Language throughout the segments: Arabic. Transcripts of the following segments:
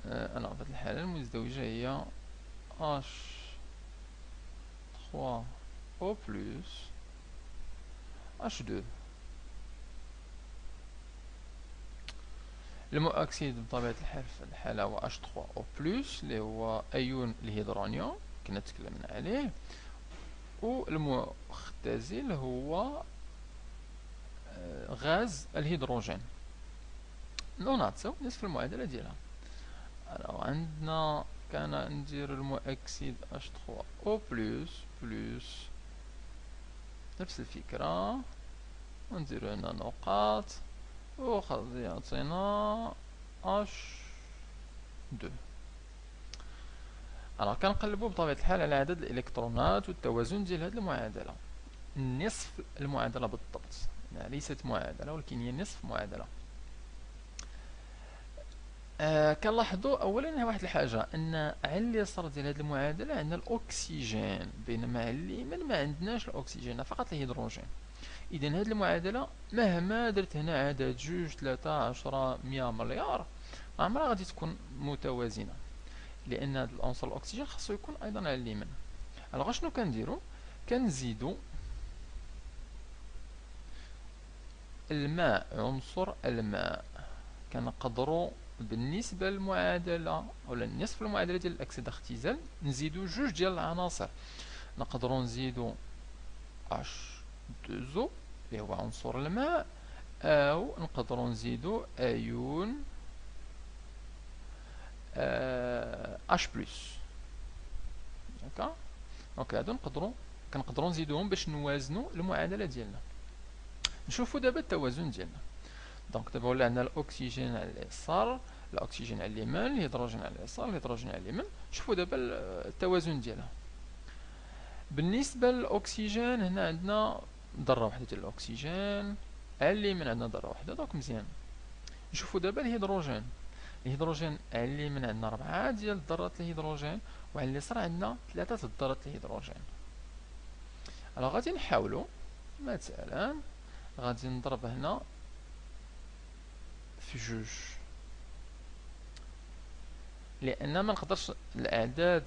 أنا في هذه الحالة المزدوجة هي H3O plus H2. المؤكسيد بطبيعة الحال في الحالة هو H3O plus اللي هو أيون الهيدرونيوم كنا تكلمنا عليه، والمختزل هو غاز الهيدروجين. نناقصو نصف المعادلة ديالها. عندنا كان ندير المؤكسيد H3O بلس نفس الفكرة، ونديرو هنا نقاط وغادي يعطينا H2. كنقلبو بطبيعة الحال على عدد الإلكترونات والتوازن ديال هاد المعادلة. نصف المعادلة بالضبط، يعني ليست معادلة ولكن هي نصف معادلة. كنلاحظوا اولا واحد الحاجه، ان على اليسار ديال هذه المعادله عندنا الاكسجين، بينما على اليمين ما عندناش الاكسجين، فقط الهيدروجين. اذا هذه المعادله مهما درت هنا عدد 2 3 10 100 مليار ما عمرها غادي تكون متوازنه، لان هذا العنصر الاكسجين خاصو يكون ايضا على اليمين. الوغ شنو كنديرو؟ كنزيدو الماء، عنصر الماء كنقدروا بالنسبة للمعادلة أو نصف المعادلة ديال الأكسدة اختزال نزيدو جوج ديال العناصر. نقدروا نزيدو H2O اللي هو عنصر الماء، أو نقدروا نزيدو أيون H بلس. هكا دونك هادو كنقدروا نزيدوهم باش نوازنوا المعادلة ديالنا. نشوفوا دابا التوازن ديالنا. دونك دابا ولا عندنا الاكسجين على اليسار، الاكسجين على اليمين، الهيدروجين على اليسار، الهيدروجين على اليمين. شوفوا دابا التوازن ديالها. بالنسبه للاكسجين هنا عندنا ذره واحده ديال الاكسجين، على اليمين عندنا ذره واحده، دونك مزيان. نشوفوا دابا الهيدروجين. الهيدروجين على اليمين عندنا 4 ديال ذرات الهيدروجين، وعلى اليسار عندنا 3 ذرات الهيدروجين. غادي نحاولوا مثلا، غادي نضرب هنا في جوج، لان ما نقدرش الاعداد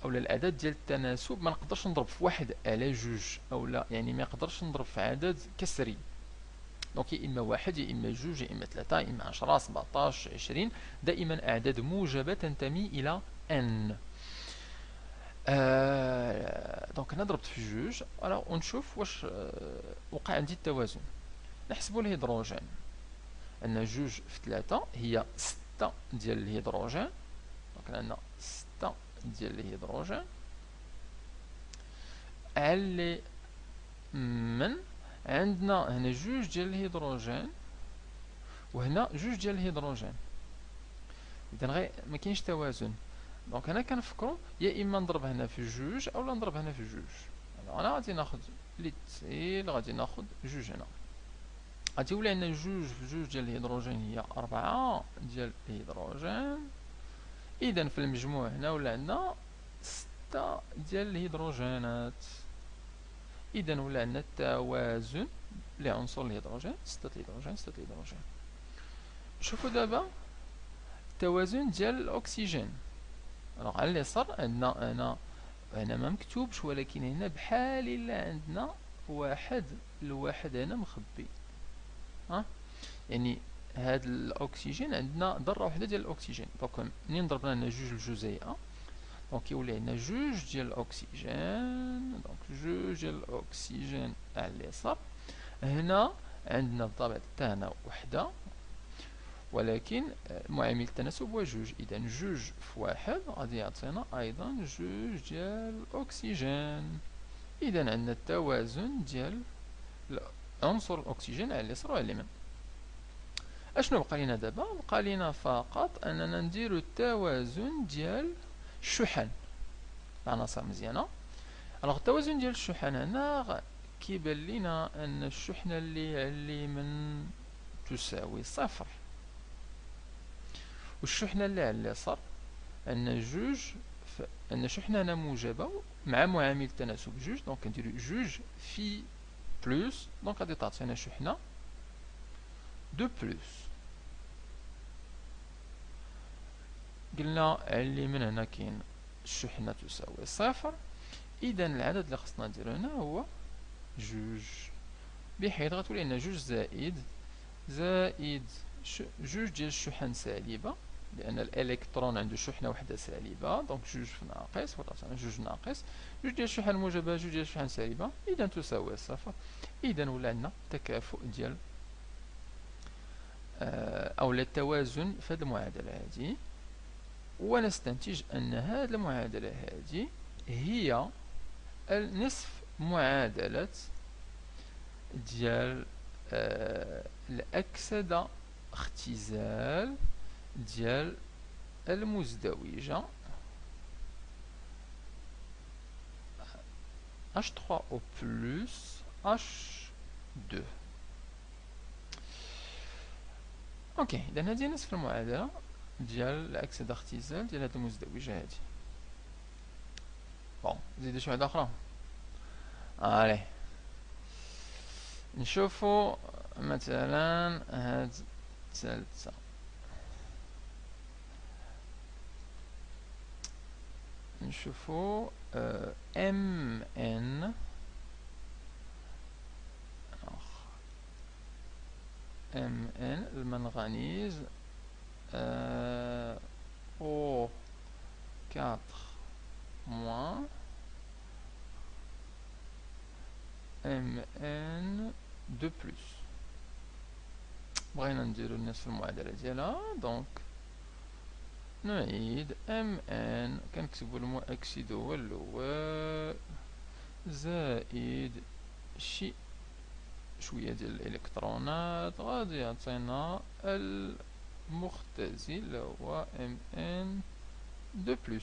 اولا الاعداد ديال التناسب ما نقدرش نضرب في واحد على جوج، او لا يعني ما نقدرش نضرب في عدد كسري. دونك يا اما واحد يا اما جوج يا اما ثلاثة يا اما 10 17 20، دائما اعداد موجبه تنتمي الى ان. دونك انا ضربت في جوج ونشوف واش وقع عندي التوازن. نحسبوا الهيدروجين، عندنا جوج في 3 هي 6 ديال الهيدروجين، دونك عندنا 6 ديال الهيدروجين. على من عندنا هنا جوج ديال الهيدروجين وهنا جوج ديال الهيدروجين، اذا غير ما كاينش توازن. دونك هنا كنفكروا يا اما نضرب هنا في جوج او لا نضرب هنا في جوج. انا غادي ناخذ ليتسيل، غادي ناخذ جوج هنا، غادي يولي عندنا جوج في جوج ديال الهيدروجين هي 4 ديال الهيدروجين. اذا في المجموع هنا ولا عندنا 6 ديال الهيدروجينات. اذا ولا عندنا التوازن لعنصر الهيدروجين، 6 الهيدروجين 6 الهيدروجين. شوفوا دابا التوازن ديال الاكسجين. على اليسار عندنا هنا ما مكتوبش، ولكن هنا بحال الا عندنا واحد الواحد هنا مخبي. يعني هاد الاكسجين عندنا ذره واحده ديال الاكسجين، دونك منين ضربنا هنا جوج الجزيئه دونك يولي عندنا جوج ديال الاكسجين. دونك جوج ديال الاكسجين على اليسار. هنا عندنا بطبيعة حتى هنا وحده، ولكن معامل التناسب هو جوج، اذا جوج في واحد غادي يعطينا ايضا جوج ديال الاكسجين. اذا عندنا التوازن ديال عنصر الاكسجين على اليسار وعلى اليمين. اشنو بقى لينا دابا؟ بقى لينا فقط اننا نديرو التوازن ديال الشحن العناصر. مزيانه. التوازن ديال الشحن هنا كيبان لينا ان الشحنه اللي على اليمين تساوي صفر، والشحنه اللي على اليسار عندنا جوج، عندنا شحنه هنا موجبه مع معامل التناسب جوج، دونك نديرو جوج في بلس، دونك غادي تعطينا شحنه دو بلس. قلنا علي من هنا كاين الشحنة تساوي صفر، إذا العدد اللي خصنا نديرو هنا هو جوج، بحيث غتولي لنا جوج زائد جوج ديال الشحن سالبة، لأن الإلكترون عنده شحنة وحدة سالبة، دونك جوج في ناقص جوج ناقص جوج ديال الشحن موجبة جوج ديال الشحن سالبة، إذا تساوي صفر. إذا ولا عندنا تكافؤ ديال أولا التوازن في هذه المعادلة هذه، ونستنتج أن هذه المعادلة هذه هي نصف معادلة ديال الأكسدة اختزال ديال المزدوجة H3O plus H2. اوكي، اذا هذه نصف المعادلة ديال الأكسدة اختزال ديال هاد المزدوجة هادي. بون نزيدو شي وحدة أخرى. عليه نشوفو مثلا هاد الثالثة، نشوفو ام ان المنغنيز او 4 moins Mn 2 plus. بغينا نديرو نفس المعادلة ديالها، دونك نعيد Mn كنكتبو المؤكسد هو الأول زائد شوية ديال الإلكترونات غادي يعطينا المختزل هو Mn 2 plus.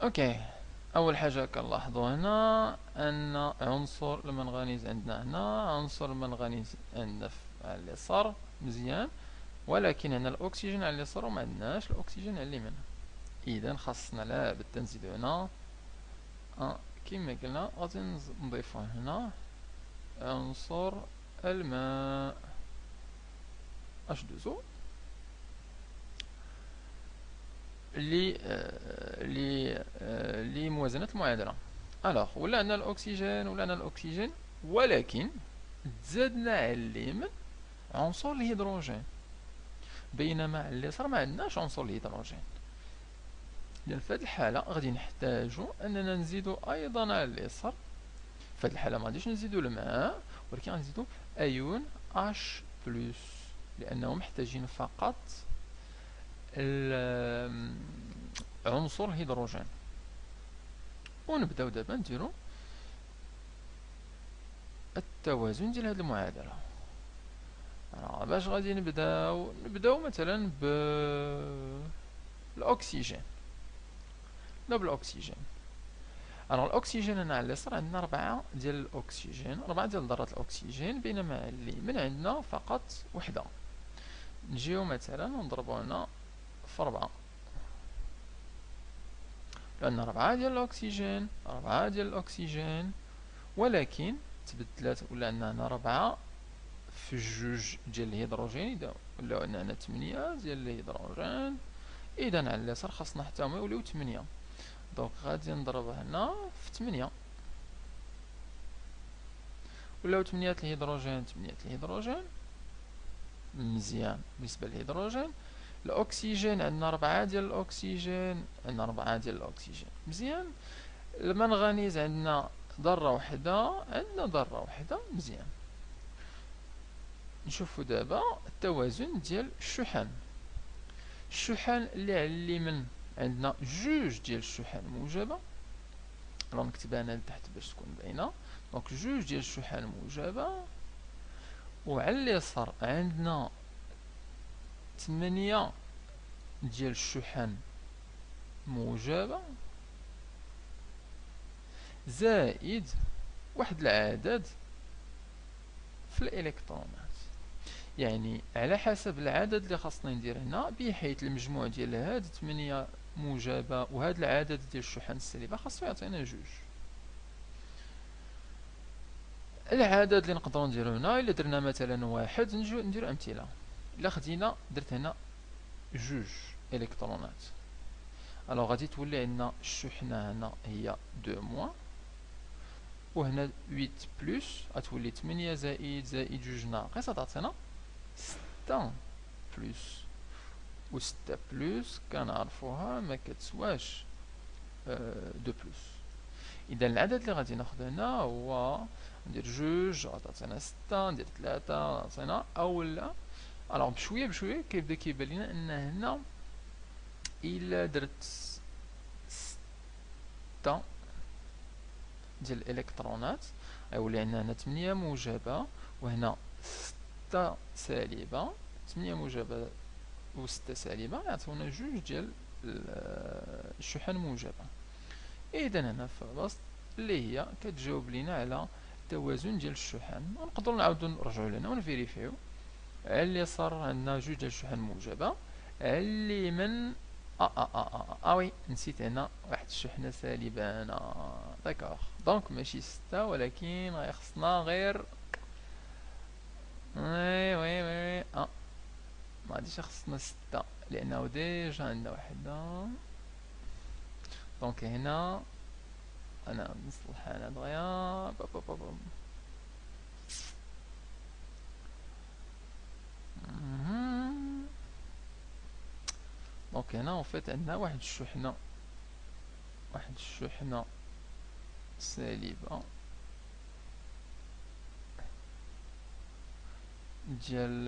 اوكي، اول حاجه كنلاحظوا هنا ان عنصر المنغنيز عندنا هنا، عنصر المنغنيز عندنا على اليسار مزيان، ولكن هنا الاكسجين على اليسار وما عندناش الاكسجين على اليمين. اذا خاصنا لا بد نزيدو هنا كما قلنا غادي نضيفو هنا عنصر الماء H2O لموازنة المعادلة. الوغ ولا عندنا الأكسجين ولكن تزادنا على اليمين عنصر الهيدروجين، بينما على اليسار ما عندناش عنصر الهيدروجين. إذن في هذه الحالة غادي نحتاجو أننا نزيدو أيضا على اليسار. في هذه الحالة ما غاديش نزيدو الماء، ولكن غنزيدو أيون H بلس، لأنهم محتاجين فقط عنصر الهيدروجين. ونبداو دابا نديرو التوازن ديال هاد المعادلة. باش غادي نبداو مثلا بالاكسجين. نبداو بالاكسجين. الاكسجين هنا على اليسار عندنا 4 ديال الاكسجين، 4 ديال ذرات الاكسجين، بينما على اليمين عندنا فقط وحده. نجيو مثلا ونضربو هنا في 4، لأن 4 ديال الأكسجين 4 ديال الأكسجين، ولكن تبدلات ولا عندنا هنا 4 في جوج ديال الهيدروجين، إذا ولاو عندنا هنا 8 ديال الهيدروجين. إذا على اليسار خاصنا حتى هما يوليو 8، دونك غادي نضرب هنا في 8 ولاو 8 الهيدروجين 8 الهيدروجين. مزيان. بالنسبة للهيدروجين الأكسجين عندنا 4 ديال الأكسجين، عندنا 4 ديال الأكسجين مزيان. المنغنيز عندنا ذرة وحدة، عندنا ذرة وحدة مزيان. نشوفو دابا التوازن ديال الشحن. الشحن اللي على اليمين عندنا جوج ديال الشحن موجبة، راه نكتبها هنا لتحت باش تكون باينة، دونك جوج ديال الشحن موجبة. وعلى اليسار عندنا 8 ديال الشحن موجبة زائد واحد العدد في الإلكترونات، يعني على حسب العدد اللي خاصنا ندير هنا، بحيث المجموع ديال هاد 8 موجبة وهاد العدد ديال الشحن السالبة خاصو يعطينا جوج. العدد اللي نقدروا نديرو هنا، إلا درنا مثلا واحد نديرو أمثلة. إلا خدينا درت هنا جوج إلكترونات، ألوغ غادي تولي عندنا الشحنة هنا هي 2 وهنا 8 بلس غتولي 8 زائد جوج ناقص غتعطينا 6 بلس، و 6 بلس كنعرفوها ما كتسواش 2 بلس. إذا العدد اللي غادي ناخد هنا هو ندير جوج غتعطينا 6، ندير 3 غتعطينا أولا. ألوغ بشوية بشوية كيبدا كيبان لينا أن هنا إلا درت 6 ديال الإلكترونات غيولي عندنا هنا 8 موجبة وهنا 6 سالبة، 8 موجبة و 6 سالبة يعطيونا جوج ديال الشحن موجبة. إذا هنا في الوسط اللي هي كتجاوب لينا على التوازن ديال الشحن. ونقدروا نعاودو نرجعو لهنا ونفيريفيو. على اليسار عندنا جوج ديال الشحن موجبة، على اليمين وي نسيت هنا واحد الشحنة سالبة هنا. داكوغ، دونك ماشي 6 ولكن غيخصنا غير وي ما غاديش خصنا 6 لأنه ديجا عندنا وحدة. دونك هنا أنا نصلح هنا دغيا دونك هنا وفات عندنا واحد الشحنة سالبة ديال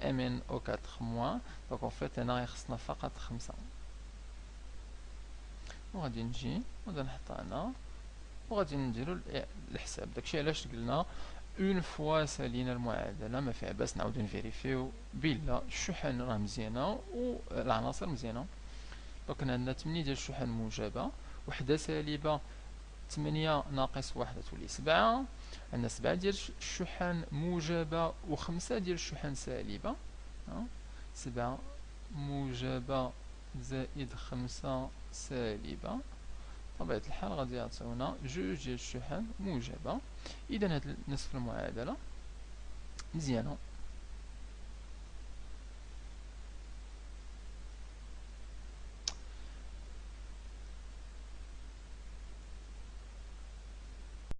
ام او 4 موان. دونك en fait هنا خصنا فقط 5. وغادي نجي وغادي نحطها هنا وغادي نديرو الحساب. داكشي علاش قلنا اون فوا سالينا المعادلة ما فيها باس نعاودو نفيريفيو بلا الشحن راه مزيانة والعناصر مزيانة. دونك عندنا 8 ديال الشحن موجبة، وحدة سالبة 8 ناقص 1 تولي 7، عندنا 7 ديال الشحن موجبة و5 ديال الشحن سالبة. 7 موجبة زائد 5 سالبة، بطبيعة الحال غادي يعطيونا جوج ديال الشحن موجبة. إذا هاد نصف المعادلة مزيانة.